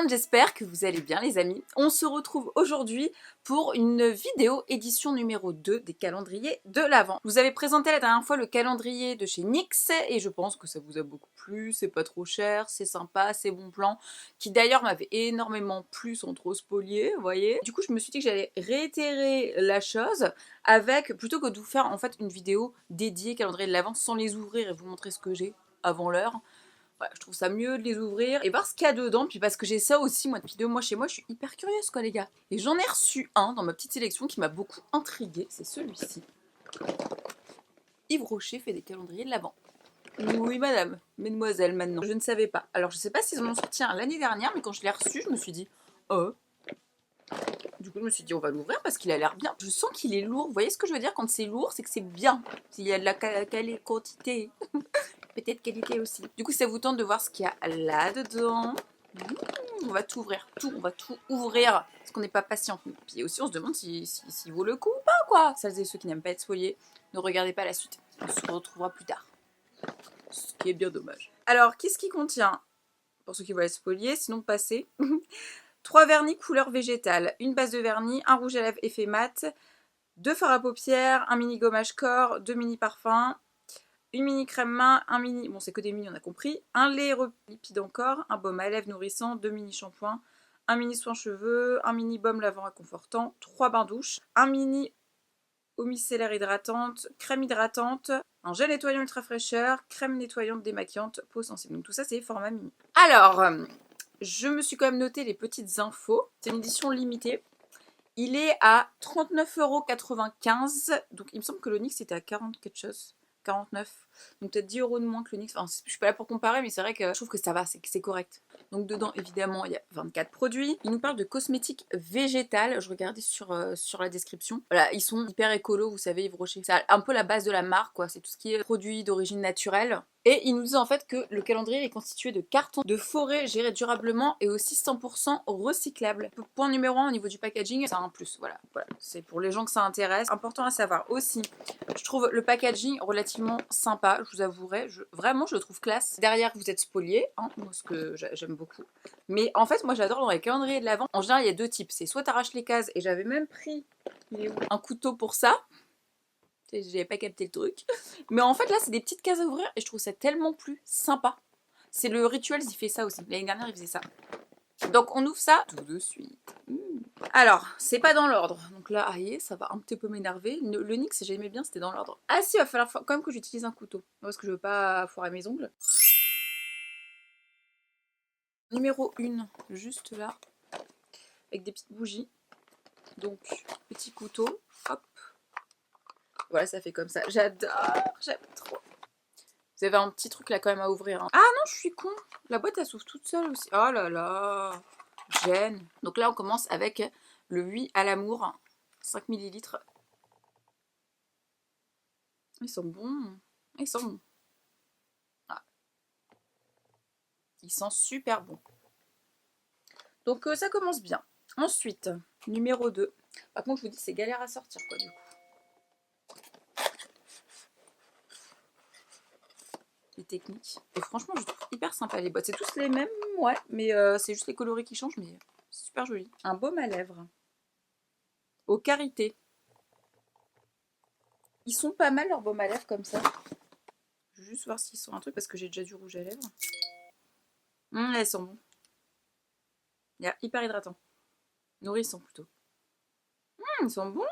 monde, j'espère que vous allez bien les amis. On se retrouve aujourd'hui pour une vidéo édition numéro 2 des calendriers de l'Avent. Je vous avais présenté la dernière fois le calendrier de chez NYX et je pense que ça vous a beaucoup plu, c'est pas trop cher, c'est sympa, c'est bon plan, qui d'ailleurs m'avait énormément plu sans trop spolier, vous voyez. Du coup je me suis dit que j'allais réitérer la chose avec, plutôt que de vous faire en fait une vidéo dédiée calendrier de l'Avent sans les ouvrir et vous montrer ce que j'ai avant l'heure. Voilà, je trouve ça mieux de les ouvrir et voir ce qu'il y a dedans. Puis parce que j'ai ça aussi, moi, depuis 2 mois chez moi, je suis hyper curieuse, quoi, les gars. Et j'en ai reçu un dans ma petite sélection qui m'a beaucoup intriguée. C'est celui-ci. Yves Rocher fait des calendriers de l'Avent. Oui, madame, mesdemoiselles, maintenant. Je ne savais pas. Alors, je sais pas s'ils en ont sorti un l'année dernière, mais quand je l'ai reçu, je me suis dit, oh. Du coup, je me suis dit, on va l'ouvrir parce qu'il a l'air bien. Je sens qu'il est lourd. Vous voyez ce que je veux dire quand c'est lourd, c'est que c'est bien. S'il y a de la quantité. Peut-être qualité aussi. Du coup, ça vous tente de voir ce qu'il y a là-dedans. On va tout ouvrir, on va tout ouvrir, parce qu'on n'est pas patient. Puis aussi, on se demande s'il vaut le coup ou pas, quoi. Celles et ceux qui n'aiment pas être spoliés, ne regardez pas la suite. On se retrouvera plus tard. Ce qui est bien dommage. Alors, qu'est-ce qui contient? Pour ceux qui veulent être spoliés, sinon passez. 3 vernis couleur végétale, une base de vernis, un rouge à lèvres effet mat, 2 fards à paupières, un mini gommage corps, 2 mini parfums, une mini crème main, un mini, bon c'est que des mini on a compris, un lait lipide encore, un baume à lèvres nourrissant, 2 mini shampoings, un mini soin cheveux, un mini baume lavant réconfortant, 3 bains douche, un mini eau micellaire hydratante, crème hydratante, un gel nettoyant ultra fraîcheur, crème nettoyante démaquillante, peau sensible. Donc tout ça c'est format mini. Alors, je me suis quand même noté les petites infos. C'est une édition limitée. Il est à 39,95 €. Donc il me semble que le NYX était à 40 quelque chose. 49. Donc peut-être 10 € de moins que le NYX. Enfin, je suis pas là pour comparer, mais c'est vrai que je trouve que ça va, c'est correct. Donc dedans, évidemment, il y a 24 produits. Il nous parle de cosmétiques végétales. Je regardais sur la description. Voilà, ils sont hyper écolos, vous savez, Yves Rocher. C'est un peu la base de la marque, quoi. C'est tout ce qui est produits d'origine naturelle. Et il nous dit en fait que le calendrier est constitué de cartons de forêt gérés durablement et aussi 100% recyclables. Point numéro 1 au niveau du packaging, c'est un plus. Voilà. C'est pour les gens que ça intéresse. Important à savoir aussi, je trouve le packaging relativement sympa, je vous avouerai. Vraiment, je le trouve classe. Derrière, vous êtes spolié, hein, moi, ce que j'aime beaucoup. Mais en fait, moi, j'adore dans les calendriers de l'Avent. En général, il y a 2 types. C'est soit t'arraches les cases, et j'avais même pris un couteau pour ça. J'avais pas capté le truc. Mais en fait, là, c'est des petites cases à ouvrir et je trouve ça tellement plus sympa. C'est le Rituals, il fait ça aussi. L'année dernière, il faisait ça. Donc, on ouvre ça tout de suite. Alors, c'est pas dans l'ordre. Donc là, aïe, ça va un petit peu m'énerver. Le NYX, j'aimais bien, c'était dans l'ordre. Ah si, il va falloir quand même que j'utilise un couteau. Parce que je veux pas foirer mes ongles. Numéro 1, juste là. Avec des petites bougies. Donc, petit couteau. Hop. Voilà, ça fait comme ça. J'adore, j'aime trop. Vous avez un petit truc là quand même à ouvrir. Hein. Ah non, je suis con. La boîte elle s'ouvre toute seule aussi. Oh là là. Gêne. Donc là on commence avec le 8 à l'amour. 5 ml. Ils sont bons. Ils sont bons. Ah. Ils sont super bons. Donc ça commence bien. Ensuite, numéro 2. Par contre je vous dis c'est galère à sortir quoi du coup. Les techniques. Et franchement, je trouve hyper sympa les boîtes. C'est tous les mêmes, ouais, mais c'est juste les coloris qui changent, mais c'est super joli. Un baume à lèvres. Au karité. Ils sont pas mal leurs baumes à lèvres comme ça. Je vais juste voir s'ils sont un truc parce que j'ai déjà du rouge à lèvres. Elles sont bons. Il y a hyper hydratant. Nourrissant plutôt. Ils sont bons.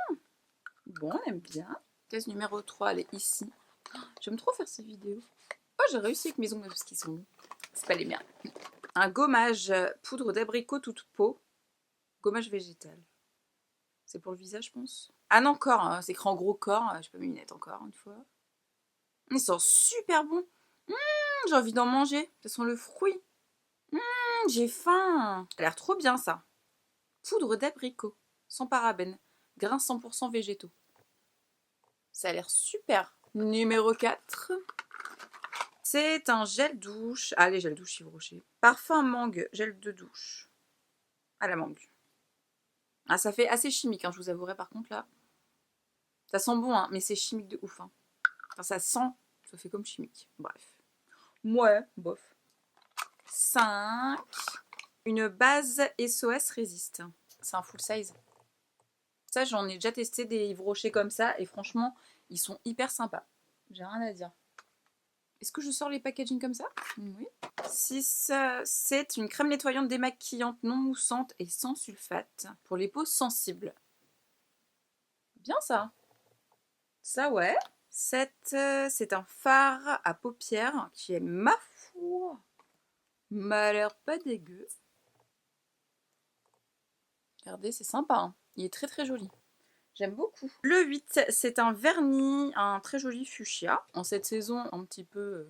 Bon, on aime bien. Case numéro 3, elle est ici. J'aime trop faire ces vidéos. Oh, j'ai réussi avec mes ongles parce qu'ils sont bons. C'est pas les miens. Un gommage poudre d'abricot toute peau. Gommage végétal. C'est pour le visage, je pense. Ah non, corps. Hein. C'est écrit en gros corps. Je peux mes lunettes encore une fois. Ils sont super bons. J'ai envie d'en manger. Ça sent le fruit. J'ai faim. Ça a l'air trop bien ça. Poudre d'abricot. Sans parabènes. Grains 100% végétaux. Ça a l'air super. Numéro 4. C'est un gel douche. Ah, les gels douche Yves Rocher. Parfum mangue, gel de douche. À la mangue. Ah, ça fait assez chimique, hein, je vous avouerai par contre là. Ça sent bon, hein, mais c'est chimique de ouf. Hein. Enfin, ça sent, ça fait comme chimique. Bref. Ouais, bof. 5. Une base SOS résiste. C'est un full size. Ça, j'en ai déjà testé des Yves Rocher comme ça et franchement, ils sont hyper sympas. J'ai rien à dire. Est-ce que je sors les packaging comme ça? Oui. 6, c'est une crème nettoyante démaquillante non moussante et sans sulfate pour les peaux sensibles. Bien ça. Ça ouais. 7, c'est un fard à paupières qui est ma foi. M'a l'air pas dégueu. Regardez, c'est sympa. Hein. Il est très très joli. J'aime beaucoup. Le 8, c'est un vernis, un très joli fuchsia. En cette saison, un petit peu...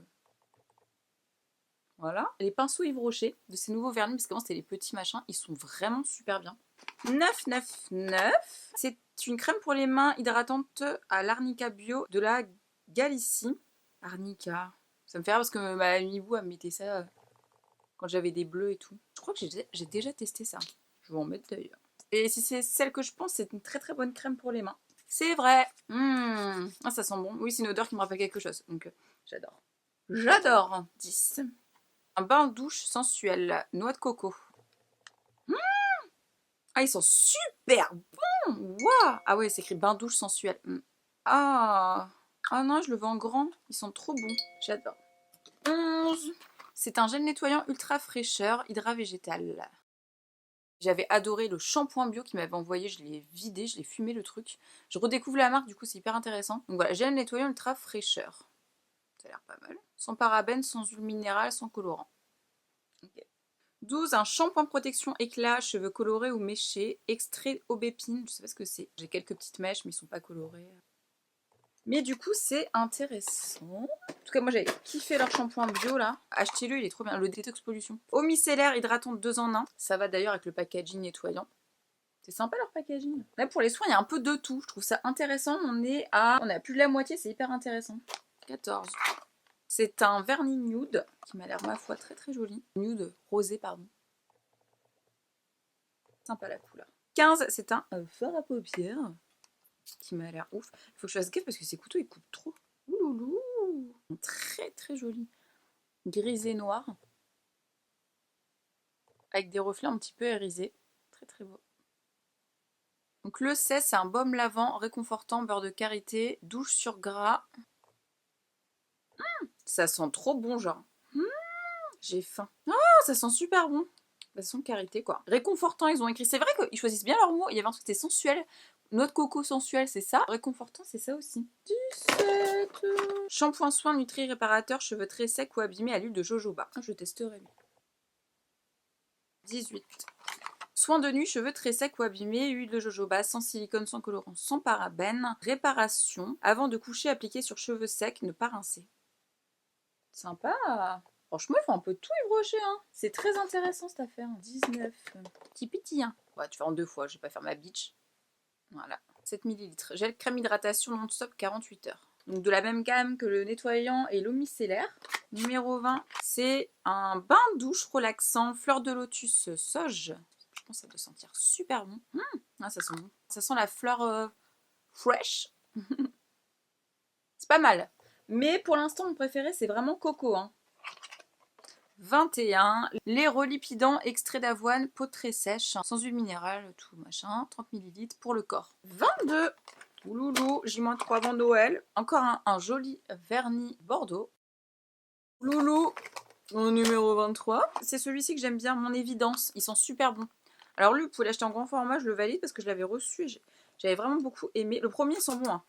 Voilà. Les pinceaux Yves Rocher, de ces nouveaux vernis, parce qu'avant c'était les petits machins, ils sont vraiment super bien. 999, c'est une crème pour les mains hydratante à l'arnica bio de la Galicie. Arnica, ça me fait rire parce que ma Mibou, elle me mettait ça quand j'avais des bleus et tout. Je crois que j'ai déjà testé ça. Je vais en mettre d'ailleurs. Et si c'est celle que je pense, c'est une très très bonne crème pour les mains. C'est vrai. Ah, ça sent bon. Oui, c'est une odeur qui me rappelle quelque chose. Donc, j'adore. J'adore. 10. Un bain douche sensuel. Noix de coco. Ah, ils sont super bons. Waouh. Ah ouais, c'est écrit bain douche sensuel. Ah. Ah non, je le veux en grand. Ils sont trop bons. J'adore. 11. C'est un gel nettoyant ultra fraîcheur, hydra végétal. J'avais adoré le shampoing bio qu'il m'avait envoyé, je l'ai vidé, je l'ai fumé le truc. Je redécouvre la marque, du coup c'est hyper intéressant. Donc voilà, gel nettoyant ultra fraîcheur. Ça a l'air pas mal. Sans parabènes, sans huile minérale, sans colorant. Okay. 12, un shampoing protection éclat, cheveux colorés ou méchés, extrait aubépine, je sais pas ce que c'est. J'ai quelques petites mèches mais ils sont pas colorés. Mais du coup, c'est intéressant. En tout cas, moi, j'avais kiffé leur shampoing bio, là. Achetez-le, il est trop bien. Le détox pollution. Eau micellaire hydratante 2 en 1. Ça va d'ailleurs avec le packaging nettoyant. C'est sympa, leur packaging. Là, pour les soins, il y a un peu de tout. Je trouve ça intéressant. On a plus de la moitié, c'est hyper intéressant. 14. C'est un vernis nude qui m'a l'air, ma foi, très très joli. Nude rosé, pardon. Sympa la couleur. 15, c'est un fard à paupières qui m'a l'air ouf. Il faut que je fasse gaffe parce que ces couteaux ils coupent trop. Ouloulou. Très très joli. Grisé noir. Avec des reflets un petit peu irisés. Très très beau. Donc le 16, c'est un baume lavant réconfortant, beurre de karité, douche sur gras. Ça sent trop bon genre. J'ai faim. Oh, ça sent super bon. Ça sent karité quoi. Réconfortant, ils ont écrit. C'est vrai qu'ils choisissent bien leurs mots. Il y avait un truc qui était sensuel. Noix de coco sensuelle, c'est ça. Réconfortant, c'est ça aussi. 17. Shampoing soin nutri réparateur, cheveux très secs ou abîmés à l'huile de jojoba. Je testerai. 18. Soin de nuit, cheveux très secs ou abîmés, huile de jojoba, sans silicone, sans colorant, sans parabènes. Réparation. Avant de coucher, appliquer sur cheveux secs, ne pas rincer. Sympa. Franchement, ils font un peu tout Yves Rocher. Hein. C'est très intéressant cette affaire. 19. Petit pétillant. Ouais, tu fais en 2 fois, je vais pas faire ma bitch. Voilà. 7 ml. Gel crème hydratation non-stop 48 heures. Donc de la même gamme que le nettoyant et l'eau micellaire. Numéro 20, c'est un bain douche relaxant, fleur de lotus sauge. Je pense que ça doit sentir super bon. Ah, ça sent bon. Ça sent la fleur fresh. C'est pas mal. Mais pour l'instant, mon préféré, c'est vraiment coco. Hein. 21, lait relipidant, extrait d'avoine, peau très sèche, sans huile minérale, tout machin, 30 ml pour le corps. 22, Ouloulou, J-3 avant Noël, encore un joli vernis Bordeaux. Loulou, mon numéro 23, c'est celui-ci que j'aime bien, mon évidence, ils sont super bons. Alors lui, vous pouvez l'acheter en grand format, je le valide parce que je l'avais reçu et j'avais vraiment beaucoup aimé. Le premier, ils sont bons, hein.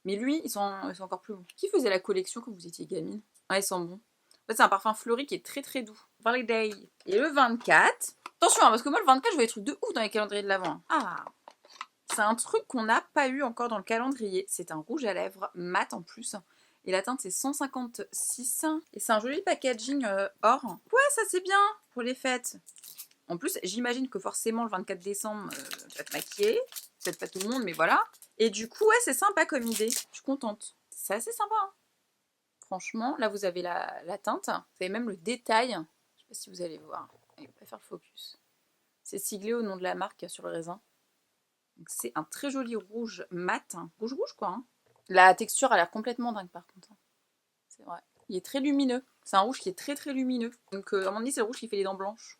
Mais lui, ils sont encore plus bons. Qui faisait la collection quand vous étiez gamine? Ah, ils sont bons. En fait, c'est un parfum fleuri qui est très très doux. Day. Et le 24. Attention, hein, parce que moi, le 24, je vois des trucs de ouf dans les calendriers de l'Avent. Ah, c'est un truc qu'on n'a pas eu encore dans le calendrier. C'est un rouge à lèvres mat en plus. Et la teinte, c'est 156. Et c'est un joli packaging or. Ouais, ça c'est bien pour les fêtes. En plus, j'imagine que forcément, le 24 décembre, tu vas te maquiller. Peut-être pas tout le monde, mais voilà. Et du coup, ouais, c'est sympa comme idée. Je suis contente. C'est assez sympa, hein. Franchement, là vous avez la teinte, vous avez même le détail. Je ne sais pas si vous allez voir. Il ne va pas faire le focus. C'est siglé au nom de la marque sur le raisin. C'est un très joli rouge mat. Rouge quoi. Hein. La texture a l'air complètement dingue par contre. C'est vrai. Il est très lumineux. C'est un rouge qui est très très lumineux. Donc à mon avis c'est le rouge qui fait les dents blanches.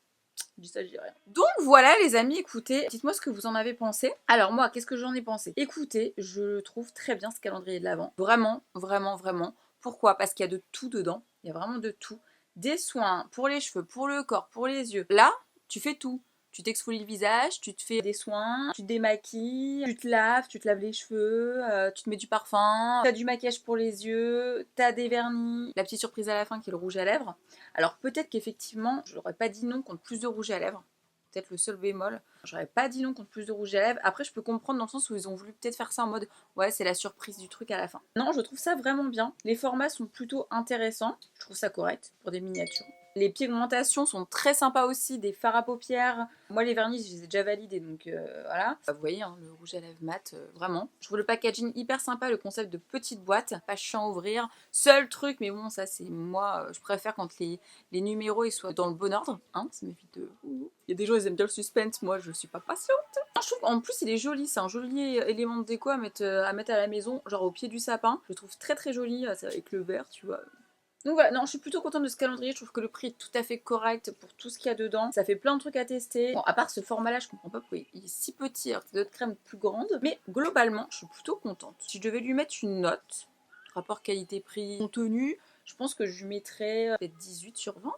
Je dis ça, je dis rien. Donc voilà les amis, écoutez, dites-moi ce que vous en avez pensé. Alors moi, qu'est-ce que j'en ai pensé? Écoutez, je trouve très bien ce calendrier de l'Avent. Vraiment, vraiment, vraiment. Pourquoi? Parce qu'il y a de tout dedans. Il y a vraiment de tout. Des soins pour les cheveux, pour le corps, pour les yeux. Là, tu fais tout. Tu t'exfolies le visage, tu te fais des soins, tu te démaquilles, tu te laves les cheveux, tu te mets du parfum, t'as du maquillage pour les yeux, t'as des vernis, la petite surprise à la fin qui est le rouge à lèvres. Alors peut-être qu'effectivement, je n'aurais pas dit non contre plus de rouge à lèvres. Peut-être le seul bémol. J'aurais pas dit non contre plus de rouge à lèvres. Après, je peux comprendre dans le sens où ils ont voulu peut-être faire ça en mode ouais, c'est la surprise du truc à la fin. Non, je trouve ça vraiment bien. Les formats sont plutôt intéressants. Je trouve ça correct pour des miniatures. Les pigmentations sont très sympas aussi, des fards à paupières. Moi, les vernis, je les ai déjà validés, donc voilà. Vous voyez, hein, le rouge à lèvres mat, vraiment. Je trouve le packaging hyper sympa, le concept de petite boîte, pas chiant à ouvrir. Seul truc, mais bon, ça c'est moi, je préfère quand les numéros ils soient dans le bon ordre, hein, ça m'évite de... Il y a des gens, ils aiment bien le suspense, moi je suis pas patiente. Je trouve en plus il est joli, c'est un joli élément de déco à mettre à la maison, genre au pied du sapin. Je le trouve très très joli, avec le vert, tu vois. Donc voilà, non, je suis plutôt contente de ce calendrier, je trouve que le prix est tout à fait correct pour tout ce qu'il y a dedans. Ça fait plein de trucs à tester. Bon, à part ce format-là, je comprends pas pourquoi il est si petit alors que d'autres crèmes plus grandes. Mais globalement, je suis plutôt contente. Si je devais lui mettre une note, rapport qualité-prix, contenu, je pense que je lui mettrais peut-être 18 sur 20.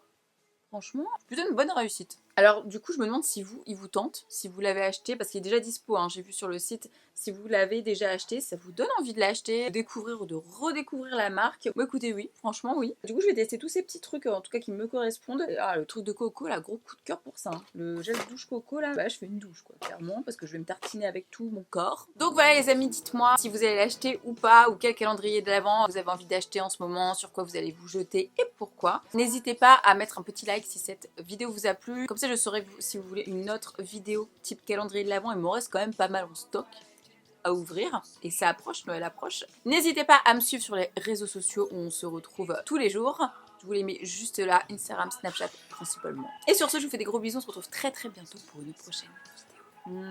Franchement, plutôt une bonne réussite. Alors du coup, je me demande si vous, il vous tente, si vous l'avez acheté, parce qu'il est déjà dispo, hein, j'ai vu sur le site. Si vous l'avez déjà acheté, ça vous donne envie de l'acheter, de découvrir ou de redécouvrir la marque. Bon, écoutez, oui, franchement, oui. Du coup, je vais tester tous ces petits trucs, en tout cas qui me correspondent. Ah, le truc de coco, là, gros coup de cœur pour ça. Hein. Le gel douche coco, là, bah, je fais une douche, quoi, clairement, parce que je vais me tartiner avec tout mon corps. Donc voilà, les amis, dites-moi si vous allez l'acheter ou pas, ou quel calendrier de l'Avent vous avez envie d'acheter en ce moment, sur quoi vous allez vous jeter et pourquoi. N'hésitez pas à mettre un petit like si cette vidéo vous a plu. Comme ça, je saurai si vous voulez une autre vidéo type calendrier de l'Avent. Il me reste quand même pas mal en stock à ouvrir et ça approche, Noël approche. N'hésitez pas à me suivre sur les réseaux sociaux où on se retrouve tous les jours. Je vous les mets juste là, Instagram, Snapchat principalement. Et sur ce, je vous fais des gros bisous. On se retrouve très très bientôt pour une prochaine vidéo.